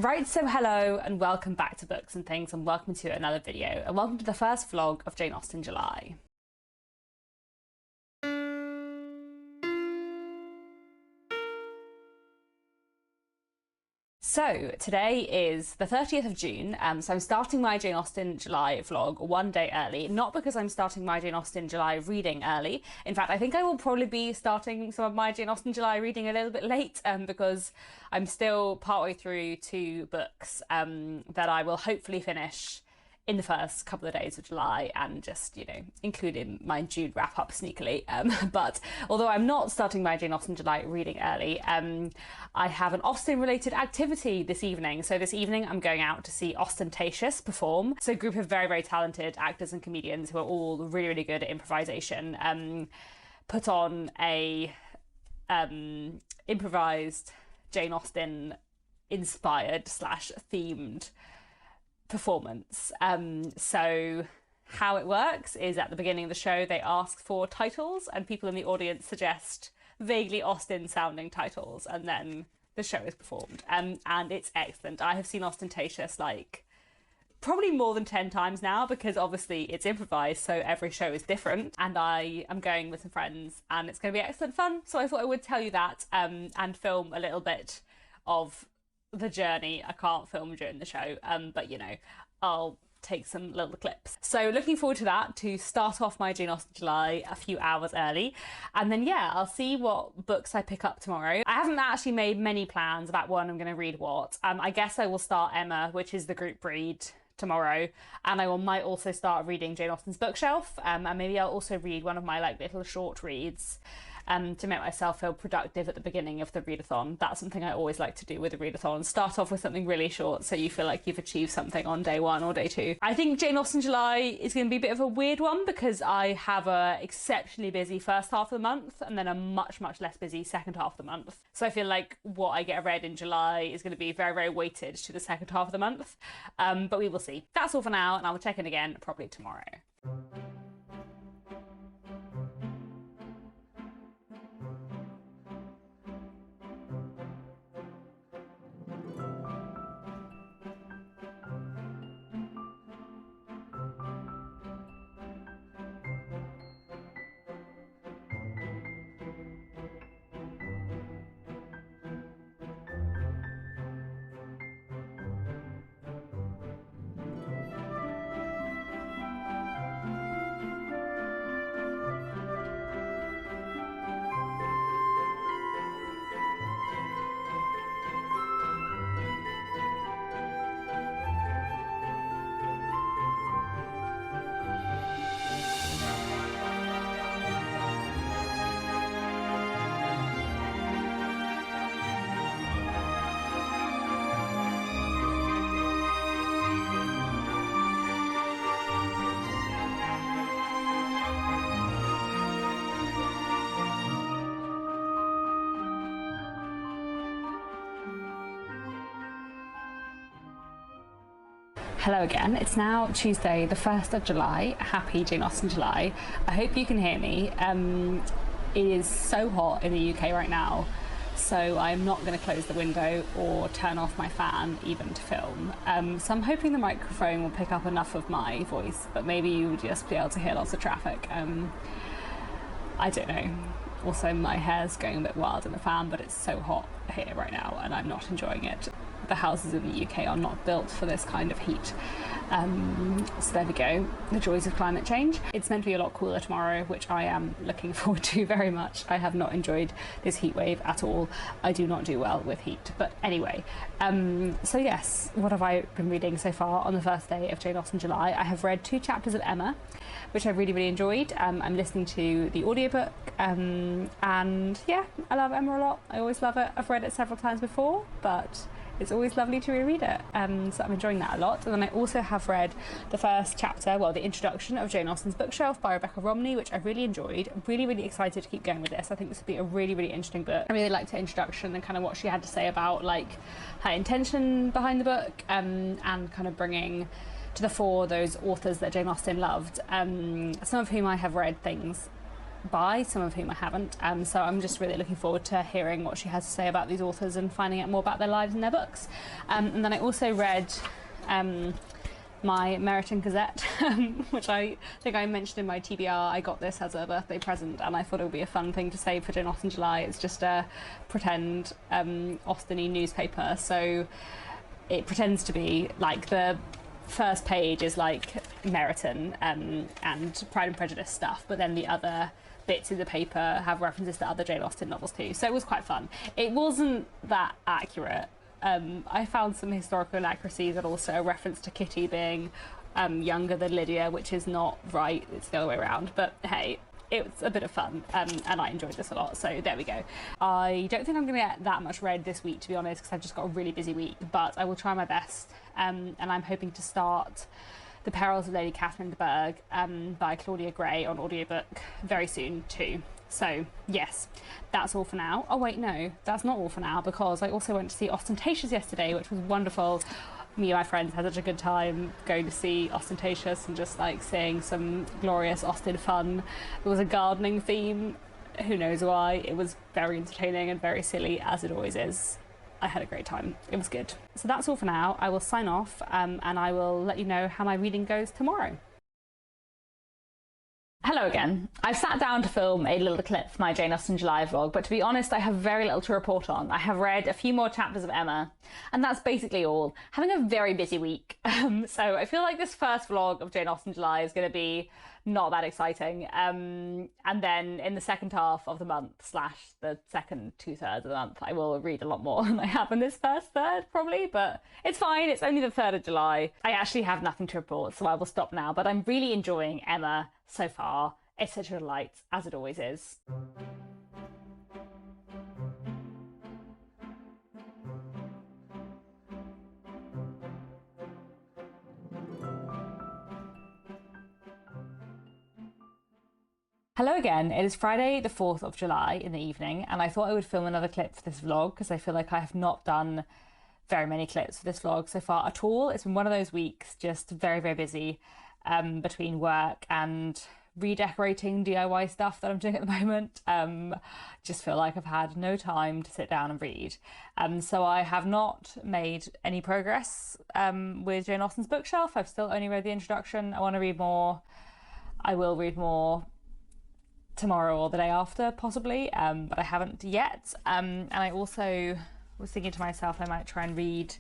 Right, so hello and welcome back to Books and Things, and welcome to another video, and welcome to the first vlog of Jane Austen July. So today is the 30th of June, so I'm starting my Jane Austen July vlog one day early, not because I'm starting my Jane Austen July reading early. In fact, I think I will probably be starting some of my Jane Austen July reading a little bit late, because I'm still partway through two books that I will hopefully finish in the first couple of days of July and just, include in my June wrap up sneakily. But although I'm not starting my Jane Austen July reading early, I have an Austen related activity this evening. So this evening I'm going out to see Ostentatious perform. So a group of very, very talented actors and comedians who are all really, really good at improvisation, put on a improvised Jane Austen inspired / themed performance. So how it works is at the beginning of the show they ask for titles and people in the audience suggest vaguely Austen sounding titles, and then the show is performed, and it's excellent. I have seen Ostentatious like probably more than 10 times now, because obviously it's improvised, so every show is different, and I am going with some friends and it's going to be excellent fun. So I thought I would tell you that and film a little bit of the journey. I can't film during the show, but I'll take some little clips. So looking forward to that, to start off my Jane Austen July a few hours early, and then I'll see what books I pick up tomorrow. I haven't actually made many plans about when I'm going to read what. I guess I will start Emma, which is the group read, tomorrow, and I might also start reading Jane Austen's bookshelf, and maybe I'll also read one of my little short reads to make myself feel productive at the beginning of the readathon. That's something I always like to do with a readathon. Start off with something really short so you feel like you've achieved something on day one or day two. I think Jane Austen July is going to be a bit of a weird one because I have a exceptionally busy first half of the month and then a much, much less busy second half of the month. So I feel like what I get read in July is going to be very, very weighted to the second half of the month. But we will see. That's all for now, and I will check in again probably tomorrow. Hello again, it's now Tuesday the 1st of July. Happy Jane Austen July. I hope you can hear me. It is so hot in the UK right now, so I'm not going to close the window or turn off my fan even to film. So I'm hoping the microphone will pick up enough of my voice, but maybe you'll just be able to hear lots of traffic. I don't know. Also, my hair's going a bit wild in the fan, but it's so hot here right now and I'm not enjoying it. The houses in the UK are not built for this kind of heat. So there we go, the joys of climate change. It's meant to be a lot cooler tomorrow, which I am looking forward to very much. I have not enjoyed this heat wave at all. I do not do well with heat. But anyway, so yes, what have I been reading so far on the first day of Jane Austen July? I have read 2 chapters of Emma, which I really, really enjoyed. I'm listening to the audiobook, and yeah, I love Emma a lot. I always love it. I've read it several times before, but it's always lovely to reread it, so I'm enjoying that a lot. And then I also have read the first chapter, well, the introduction of Jane Austen's Bookshelf by Rebecca Romney, which I really enjoyed. Really, really excited to keep going with this. I think this would be a really, really interesting book. I really liked her introduction and kind of what she had to say about her intention behind the book, and kind of bringing to the fore those authors that Jane Austen loved, some of whom I have read things by, some of whom I haven't. So I'm just really looking forward to hearing what she has to say about these authors and finding out more about their lives and their books. And then I also read my Meriton Gazette, which I think I mentioned in my TBR. I got this as a birthday present, and I thought it would be a fun thing to say for Jane Austen July. It's just a pretend Austen-y newspaper, so it pretends to be like the first page is like Meriton and Pride and Prejudice stuff, but then the other bits in the paper have references to other Jane Austen novels too, so it was quite fun. It wasn't that accurate. I found some historical inaccuracies and also a reference to Kitty being younger than Lydia, which is not right, it's the other way around, but hey, it was a bit of fun, and I enjoyed this a lot, so there we go. I don't think I'm going to get that much read this week, to be honest, because I've just got a really busy week, but I will try my best, and I'm hoping to start The Perils of Lady Catherine de Bourgh by Claudia Gray on audiobook very soon too. So yes, that's all for now. Oh wait, no, that's not all for now, because I also went to see Ostentatious yesterday, which was wonderful. Me and my friends had such a good time going to see Ostentatious and just like seeing some glorious Austen fun. There was a gardening theme, who knows why. It was very entertaining and very silly, as it always is. I had a great time. It was good. So that's all for now. I will sign off, and I will let you know how my reading goes tomorrow. Hello again. I've sat down to film a little clip for my Jane Austen July vlog, but to be honest, I have very little to report on. I have read a few more chapters of Emma, and that's basically all. Having a very busy week. So I feel like this first vlog of Jane Austen July is going to be not that exciting. And then in the second half of the month, / the second 2/3 of the month, I will read a lot more than I have in this first third, probably, but it's fine. It's only the 3rd of July. I actually have nothing to report, so I will stop now, but I'm really enjoying Emma so far. It's such a delight, as it always is. Hello again, it is Friday the 4th of July in the evening, and I thought I would film another clip for this vlog because I feel like I have not done very many clips for this vlog so far at all. It's been one of those weeks, just very, very busy between work and redecorating DIY stuff that I'm doing at the moment. Just feel like I've had no time to sit down and read. So I have not made any progress with Jane Austen's bookshelf. I've still only read the introduction. I want to read more. I will read more tomorrow or the day after, possibly, but I haven't yet. And I also was thinking to myself I might try and read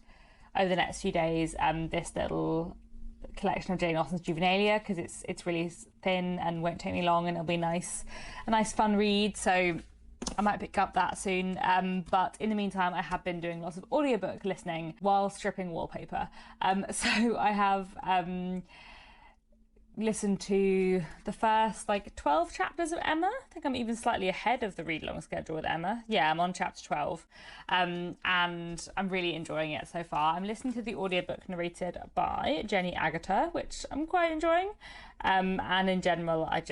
over the next few days this little collection of Jane Austen's Juvenilia, because it's really thin and won't take me long, and it'll be a nice fun read, so I might pick up that soon. But in the meantime, I have been doing lots of audiobook listening while stripping wallpaper. So I have listened to the first 12 chapters of Emma. I think I'm even slightly ahead of the read-along schedule with Emma. Yeah, I'm on chapter 12, and I'm really enjoying it so far. I'm listening to the audiobook narrated by Jenny Agutter, which I'm quite enjoying, and in general I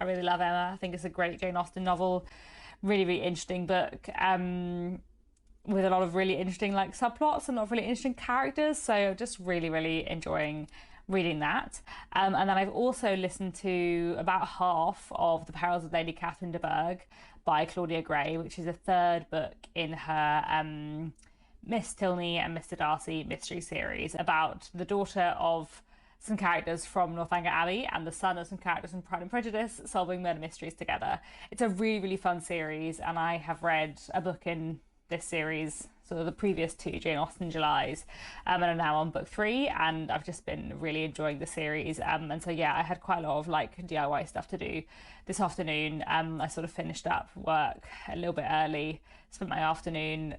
really love Emma. I think it's a great Jane Austen novel, really, really interesting book, with a lot of really interesting subplots and a lot of really interesting characters, so just really, really enjoying reading that. And then I've also listened to about half of The Perils of Lady Catherine de Bourgh by Claudia Gray, which is the 3rd book in her Miss Tilney and Mr. Darcy mystery series, about the daughter of some characters from Northanger Abbey and the son of some characters from Pride and Prejudice solving murder mysteries together. It's a really, really fun series, and I have read a book in this series, so the previous 2 Jane Austen Julys, and I'm now on book 3, and I've just been really enjoying the series, and so yeah, I had quite a lot of DIY stuff to do this afternoon. I sort of finished up work a little bit early, spent my afternoon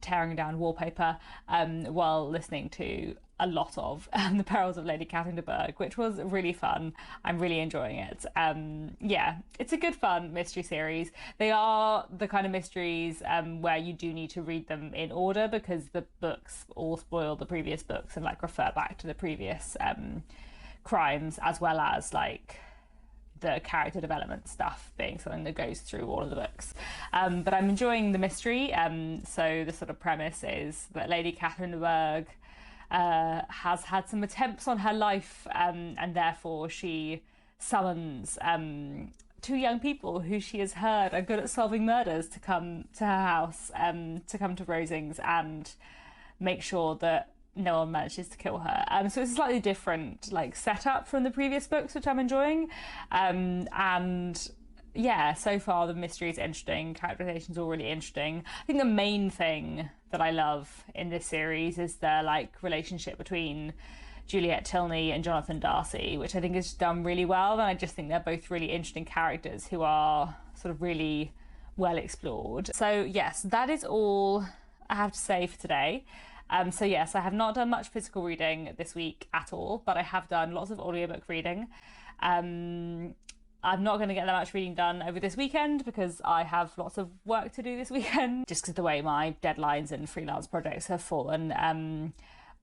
tearing down wallpaper while listening to a lot of The Perils of Lady Catherine de Bourgh, which was really fun. I'm really enjoying it. Yeah, it's a good fun mystery series. They are the kind of mysteries where you do need to read them in order, because the books all spoil the previous books and refer back to the previous crimes, as well as the character development stuff being something that goes through all of the books. But I'm enjoying the mystery. So the sort of premise is that Lady Catherine de Bourgh has had some attempts on her life, and therefore she summons two young people who she has heard are good at solving murders to come to her house, to come to Rosings and make sure that no one manages to kill her. So it's a slightly different like setup from the previous books, which I'm enjoying. And yeah, so far the mystery is interesting, characterization's all really interesting. I think the main thing that I love in this series is the like relationship between Juliet Tilney and Jonathan Darcy, which I think is done really well. And I just think they're both really interesting characters who are sort of really well explored. So yes, that is all I have to say for today. So yes, I have not done much physical reading this week at all, but I have done lots of audiobook reading. I'm not going to get that much reading done over this weekend because I have lots of work to do this weekend, just because of the way my deadlines and freelance projects have fallen.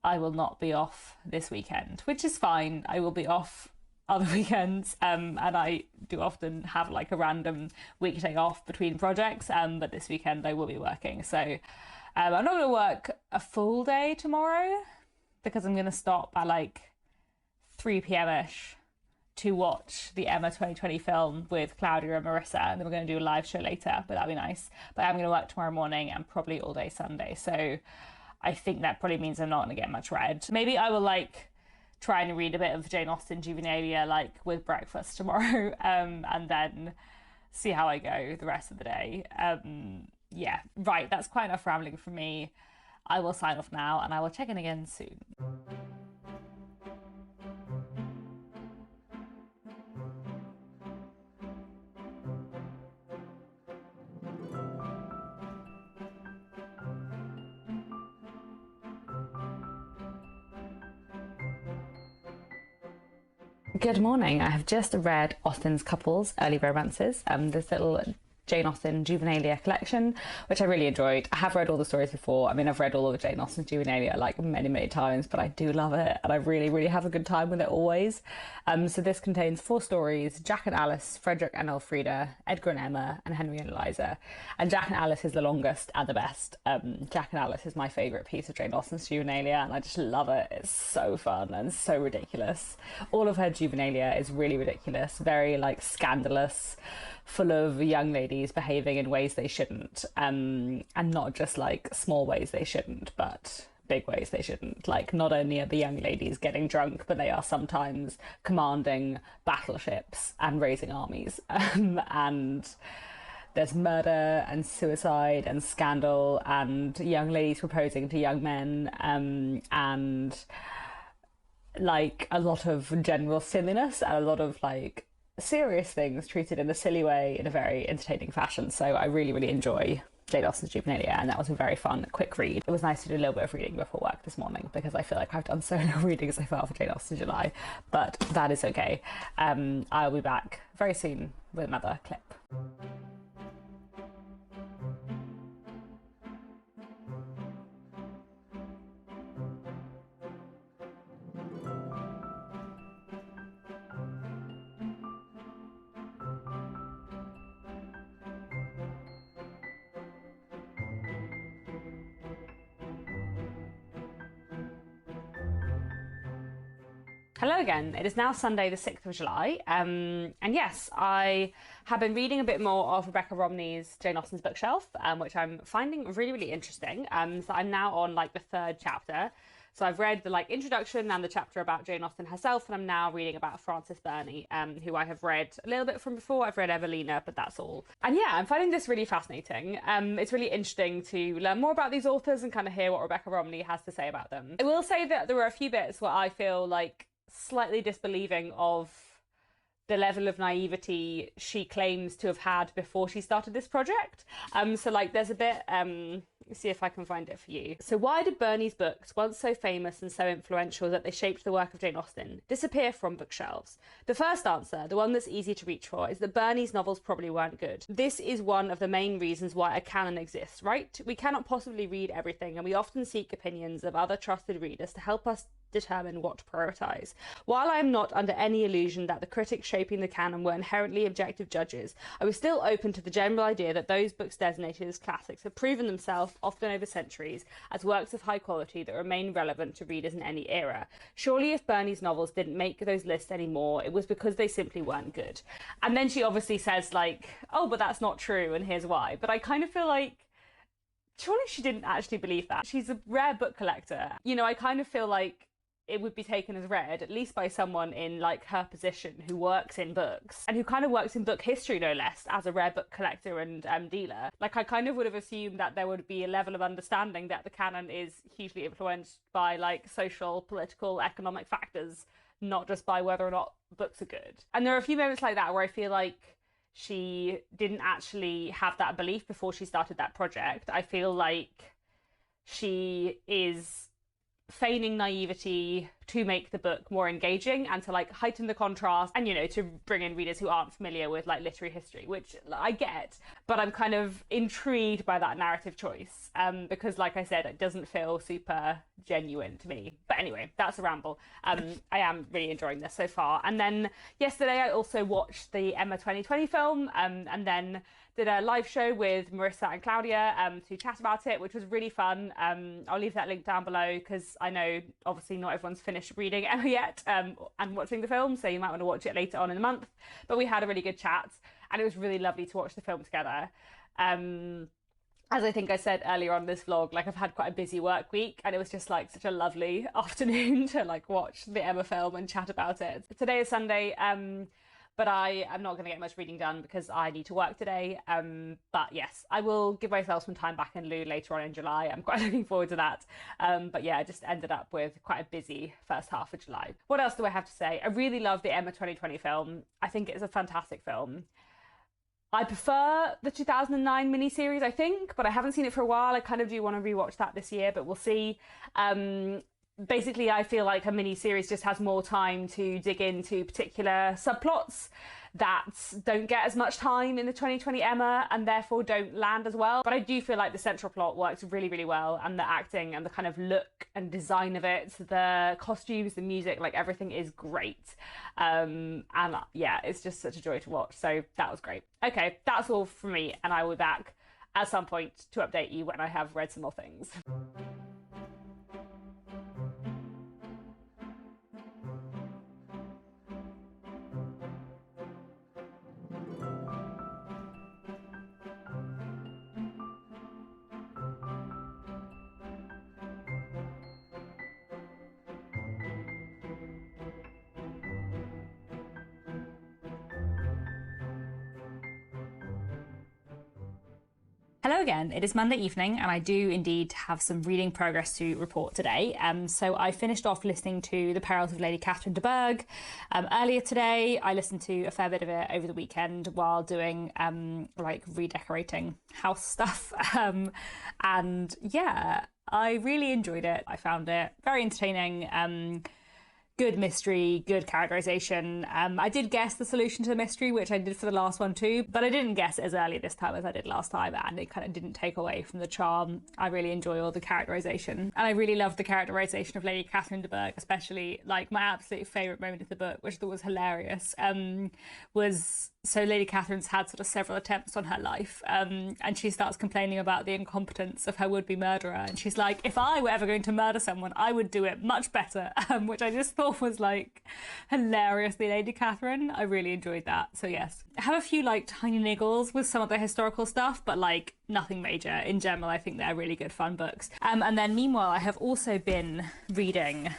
I will not be off this weekend, which is fine. I will be off other weekends, and I do often have like a random weekday off between projects, but this weekend I will be working. So I'm not going to work a full day tomorrow because I'm going to stop at like 3 p.m-ish to watch the Emma 2020 film with Claudia and Marissa, and then we're going to do a live show later, but that'll be nice. But I'm going to work tomorrow morning and probably all day Sunday, so I think that probably means I'm not going to get much read. Maybe I will like try and read a bit of Jane Austen Juvenalia like with breakfast tomorrow, and then see how I go the rest of the day. Yeah, right, that's quite enough rambling from me. I will sign off now and I will check in again soon. Good morning. I have just read Austen's Couples Early Romances, this little Jane Austen Juvenalia collection, which I really enjoyed. I have read all the stories before. I mean, I've read all of Jane Austen's Juvenalia like many times, but I do love it and I really have a good time with it always. So this contains 4 stories: Jack and Alice, Frederick and Elfrida, Edgar and Emma, and Henry and Eliza. And Jack and Alice is the longest and the best. Jack and Alice is my favourite piece of Jane Austen's Juvenalia, and I just love it. It's so fun and so ridiculous. All of her Juvenalia is really ridiculous, very like scandalous, full of young ladies behaving in ways they shouldn't, and not just like small ways they shouldn't, but big ways they shouldn't. Like, not only are the young ladies getting drunk, but they are sometimes commanding battleships and raising armies, and there's murder and suicide and scandal and young ladies proposing to young men, and like a lot of general silliness and a lot of like serious things treated in a silly way in a very entertaining fashion. So I really enjoy Jane Austen's Juvenalia, and that was a very fun, quick read. It was nice to do a little bit of reading before work this morning because I feel like I've done so little reading so far for Jane Austen July, but that is okay. I'll be back very soon with another clip. Hello again. It is now Sunday the 6th of July, and yes, I have been reading a bit more of Rebecca Romney's Jane Austen's bookshelf, which I'm finding really interesting. So I'm now on like the 3rd chapter. So I've read the like introduction and the chapter about Jane Austen herself, and I'm now reading about Frances Burney, who I have read a little bit from before. I've read Evelina, but that's all. And yeah, I'm finding this really fascinating. It's really interesting to learn more about these authors and kind of hear what Rebecca Romney has to say about them. I will say that there were a few bits where I feel like slightly disbelieving of the level of naivety she claims to have had before she started this project. So like there's a bit, let's see if I can find it for you. So why did Burney's books, once so famous and so influential that they shaped the work of Jane Austen, disappear from bookshelves? The first answer, the one that's easy to reach for, is that Burney's novels probably weren't good. This is one of the main reasons why a canon exists, right? We cannot possibly read everything, and we often seek opinions of other trusted readers to help us determine what to prioritise. While I am not under any illusion that the critics shaping the canon were inherently objective judges, I was still open to the general idea that those books designated as classics have proven themselves, often over centuries, as works of high quality that remain relevant to readers in any era. Surely if Burney's novels didn't make those lists anymore, it was because they simply weren't good. And then she obviously says, like, oh, but that's not true, and here's why. But I kind of feel like surely she didn't actually believe that. She's a rare book collector. You know, I kind of feel like it would be taken as read, at least by someone in like her position who works in books and who kind of works in book history, no less, as a rare book collector and dealer. Like, I kind of would have assumed that there would be a level of understanding that the canon is hugely influenced by like social, political, economic factors, not just by whether or not books are good. And there are a few moments like that where I feel like she didn't actually have that belief before she started that project. I feel like she is feigning naivety to make the book more engaging and to like heighten the contrast and, you know, to bring in readers who aren't familiar with like literary history, which I get, but I'm kind of intrigued by that narrative choice because, like I said, it doesn't feel super genuine to me. But anyway, that's a ramble. I am really enjoying this so far. And then yesterday I also watched the Emma 2020 film and then did a live show with Marissa and Claudia to chat about it, which was really fun. I'll leave that link down below because I know obviously not everyone's finished reading Emma yet and watching the film, so you might want to watch it later on in the month. But we had a really good chat and it was really lovely to watch the film together. As I think I said earlier on this vlog, like I've had quite a busy work week and it was just like such a lovely afternoon to like watch the Emma film and chat about it. Today is Sunday, but I am not going to get much reading done because I need to work today. But yes, I will give myself some time back in lieu later on in July. I'm quite looking forward to that. But yeah, I just ended up with quite a busy first half of July. What else do I have to say? I really love the Emma 2020 film. I think it's a fantastic film. I prefer the 2009 miniseries, I think, but I haven't seen it for a while. I kind of do want to rewatch that this year, but we'll see. Basically, I feel like a mini-series just has more time to dig into particular subplots that don't get as much time in the 2020 Emma and therefore don't land as well. But I do feel like the central plot works really, really well, and the acting and the kind of look and design of it, the costumes, the music, like everything is great. And yeah, it's just such a joy to watch. So that was great. Okay, that's all from me, and I will be back at some point to update you when I have read some more things. Hello again, it is Monday evening and I do indeed have some reading progress to report today. So I finished off listening to The Perils of Lady Catherine de Bourgh earlier today. I listened to a fair bit of it over the weekend while doing like redecorating house stuff. And yeah, I really enjoyed it. I found it very entertaining. Good mystery, good characterization. I did guess the solution to the mystery, which I did for the last one too, but I didn't guess it as early this time as I did last time, and it kind of didn't take away from the charm. I really enjoy all the characterization, and I really loved the characterization of Lady Catherine de Bourgh, especially like my absolute favourite moment of the book, which I thought was hilarious, was so Lady Catherine's had sort of several attempts on her life, and she starts complaining about the incompetence of her would-be murderer, and she's like, if I were ever going to murder someone, I would do it much better, which I just thought was like hilariously Lady Catherine. I really enjoyed that. So yes, I have a few like tiny niggles with some of the historical stuff, but like nothing major. In general, I think they're really good fun books. And then meanwhile, I have also been reading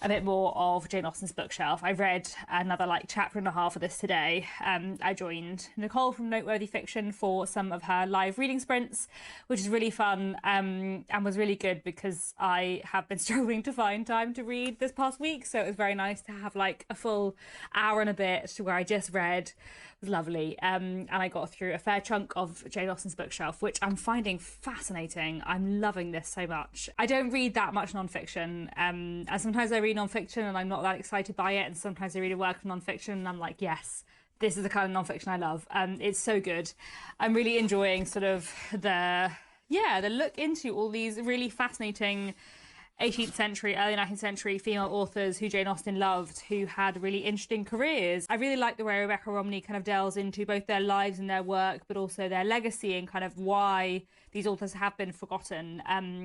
a bit more of Jane Austen's bookshelf. I read another like chapter and a half of this today. I joined Nicole from Noteworthy Fiction for some of her live reading sprints, which is really fun and was really good because I have been struggling to find time to read this past week. So it was very nice to have like a full hour and a bit where I just read. It was lovely. And I got through a fair chunk of Jane Austen's bookshelf, which I'm finding fascinating. I'm loving this so much. I don't read that much nonfiction, and sometimes I read nonfiction and I'm not that excited by it, and sometimes I read a work of nonfiction and I'm like, yes, this is the kind of nonfiction I love. It's so good. I'm really enjoying sort of the look into all these really fascinating 18th century, early 19th century female authors who Jane Austen loved, who had really interesting careers. I really like the way Rebecca Romney kind of delves into both their lives and their work, but also their legacy and kind of why these authors have been forgotten,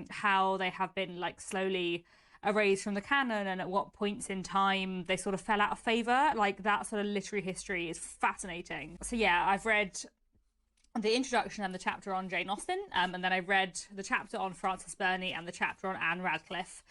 how they have been like slowly erased from the canon, and at what points in time they sort of fell out of favour. Like, that sort of literary history is fascinating. So yeah, I've read the introduction and the chapter on Jane Austen, and then I read the chapter on Frances Burney and the chapter on Anne Radcliffe.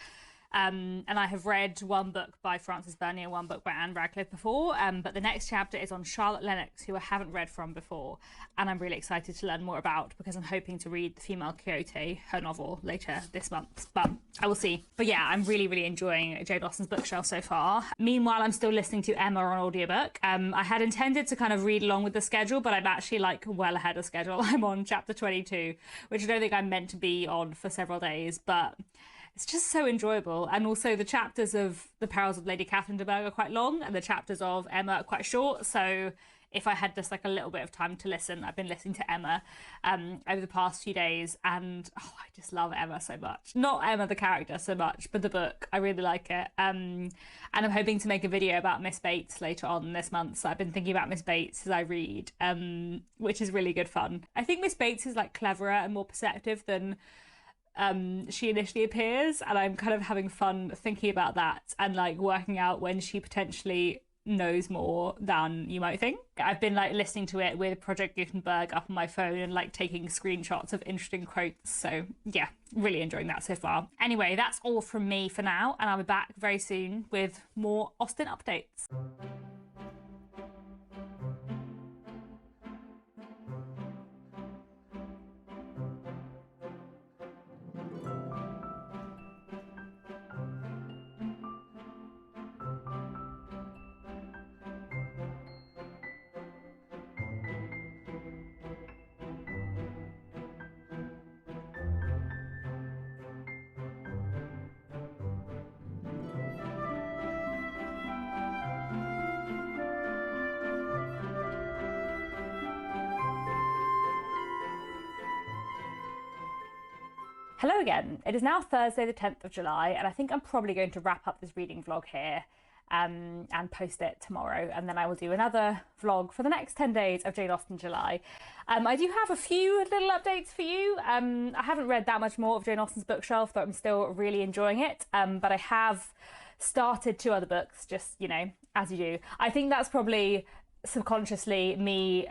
And I have read one book by Frances Burney and one book by Anne Radcliffe before, but the next chapter is on Charlotte Lennox, who I haven't read from before, and I'm really excited to learn more about, because I'm hoping to read The Female Quixote, her novel, later this month, but I will see. But yeah, I'm really, really enjoying Jane Austen's bookshelf so far. Meanwhile, I'm still listening to Emma on audiobook. I had intended to kind of read along with the schedule, but I'm actually like well ahead of schedule. I'm on chapter 22, which I don't think I'm meant to be on for several days, but it's just so enjoyable. And also the chapters of The Perils of Lady Catherine de Bourgh are quite long, and the chapters of Emma are quite short. So if I had just like a little bit of time to listen, I've been listening to Emma over the past few days, and I just love Emma so much. Not Emma the character so much, but the book. I really like it. And I'm hoping to make a video about Miss Bates later on this month. So I've been thinking about Miss Bates as I read, which is really good fun. I think Miss Bates is like cleverer and more perceptive than she initially appears, and I'm kind of having fun thinking about that and like working out when she potentially knows more than you might think. I've been like listening to it with Project Gutenberg up on my phone and like taking screenshots of interesting quotes. So yeah, really enjoying that so far. Anyway, that's all from me for now, and I'll be back very soon with more Austen updates. Hello again. It is now Thursday the 10th of July, and I think I'm probably going to wrap up this reading vlog here and post it tomorrow, and then I will do another vlog for the next 10 days of Jane Austen July. I do have a few little updates for you. I haven't read that much more of Jane Austen's bookshelf, though I'm still really enjoying it, but I have started 2 other books, just, you know, as you do. I think that's probably subconsciously me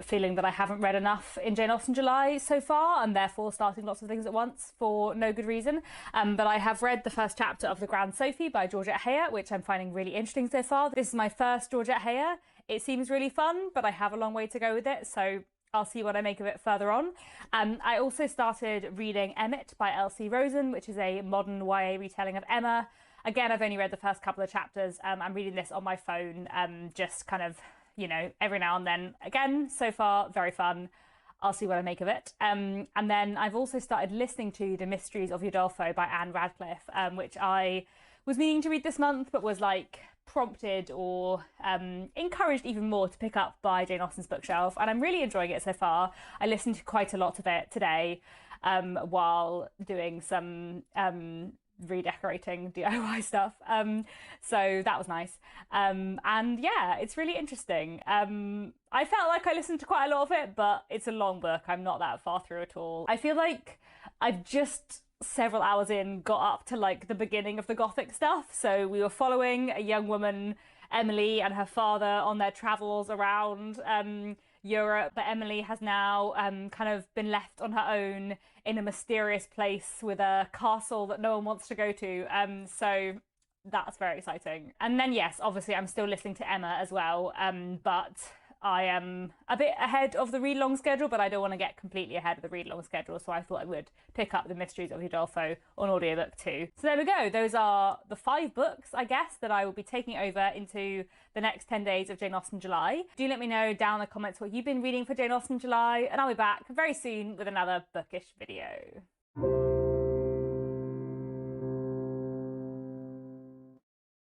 feeling that I haven't read enough in Jane Austen July so far, and therefore starting lots of things at once for no good reason. But I have read the first chapter of The Grand Sophie by Georgette Heyer, which I'm finding really interesting so far. This is my first Georgette Heyer. It seems really fun, but I have a long way to go with it, so I'll see what I make of it further on. I also started reading Emmett by L.C. Rosen, which is a modern YA retelling of Emma. Again, I've only read the first couple of chapters. I'm reading this on my phone, just kind of, you know, every now and then. Again, so far, very fun. I'll see what I make of it. And then I've also started listening to The Mysteries of Udolpho by Anne Radcliffe, which I was meaning to read this month, but was like prompted or encouraged even more to pick up by Jane Austen's bookshelf. And I'm really enjoying it so far. I listened to quite a lot of it today while doing some redecorating DIY stuff, so that was nice, and yeah, it's really interesting. I felt like I listened to quite a lot of it, but it's a long book. I'm not that far through at all. I feel like I've just several hours in got up to like the beginning of the Gothic stuff. So we were following a young woman, Emily, and her father on their travels around Europe, but Emily has now kind of been left on her own in a mysterious place with a castle that no one wants to go to, so that's very exciting. And then yes, obviously I'm still listening to Emma as well, but I am a bit ahead of the read-along schedule, but I don't want to get completely ahead of the read-along schedule, so I thought I would pick up The Mysteries of Udolpho on audiobook too. So there we go. Those are the 5 books, I guess, that I will be taking over into the next 10 days of Jane Austen July. Do let me know down in the comments what you've been reading for Jane Austen July, and I'll be back very soon with another bookish video.